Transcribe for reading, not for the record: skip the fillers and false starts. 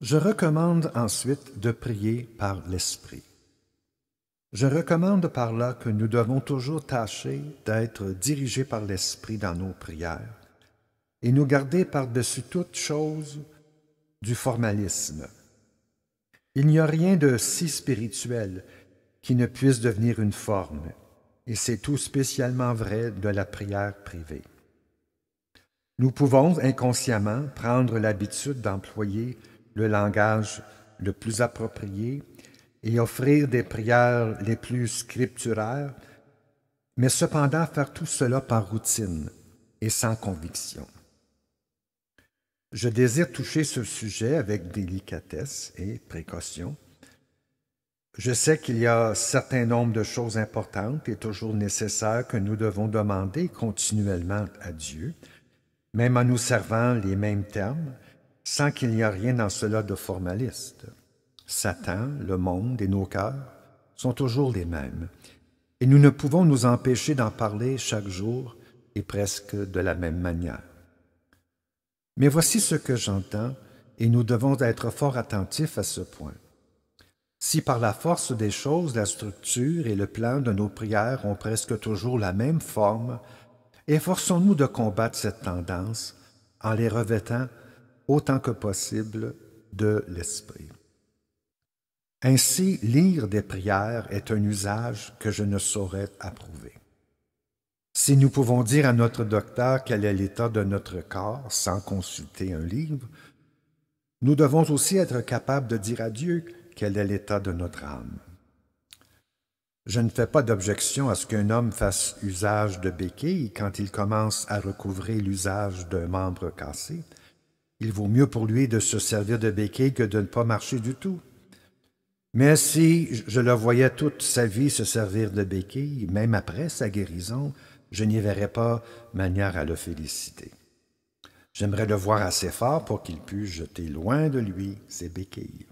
Je recommande ensuite de prier par l'Esprit. Je recommande par là que nous devons toujours tâcher d'être dirigés par l'Esprit dans nos prières et nous garder par-dessus toute chose du formalisme. Il n'y a rien de si spirituel qui ne puisse devenir une forme, et c'est tout spécialement vrai de la prière privée. Nous pouvons inconsciemment prendre l'habitude d'employer le langage le plus approprié et offrir des prières les plus scripturaires, mais cependant faire tout cela par routine et sans conviction. Je désire toucher ce sujet avec délicatesse et précaution. Je sais qu'il y a un certain nombre de choses importantes et toujours nécessaires que nous devons demander continuellement à Dieu, même en nous servant les mêmes termes, sans qu'il n'y ait rien dans cela de formaliste. Satan, le monde et nos cœurs sont toujours les mêmes, et nous ne pouvons nous empêcher d'en parler chaque jour et presque de la même manière. Mais voici ce que j'entends, et nous devons être fort attentifs à ce point. Si par la force des choses, la structure et le plan de nos prières ont presque toujours la même forme, efforçons-nous de combattre cette tendance en les revêtant autant que possible de l'Esprit. Ainsi, lire des prières est un usage que je ne saurais approuver. Si nous pouvons dire à notre docteur quel est l'état de notre corps sans consulter un livre, nous devons aussi être capables de dire à Dieu quel est l'état de notre âme. Je ne fais pas d'objection à ce qu'un homme fasse usage de béquilles quand il commence à recouvrer l'usage d'un membre cassé. Il vaut mieux pour lui de se servir de béquilles que de ne pas marcher du tout. Mais si je le voyais toute sa vie se servir de béquilles, même après sa guérison, je n'y verrais pas manière à le féliciter. J'aimerais le voir assez fort pour qu'il puisse jeter loin de lui ses béquilles.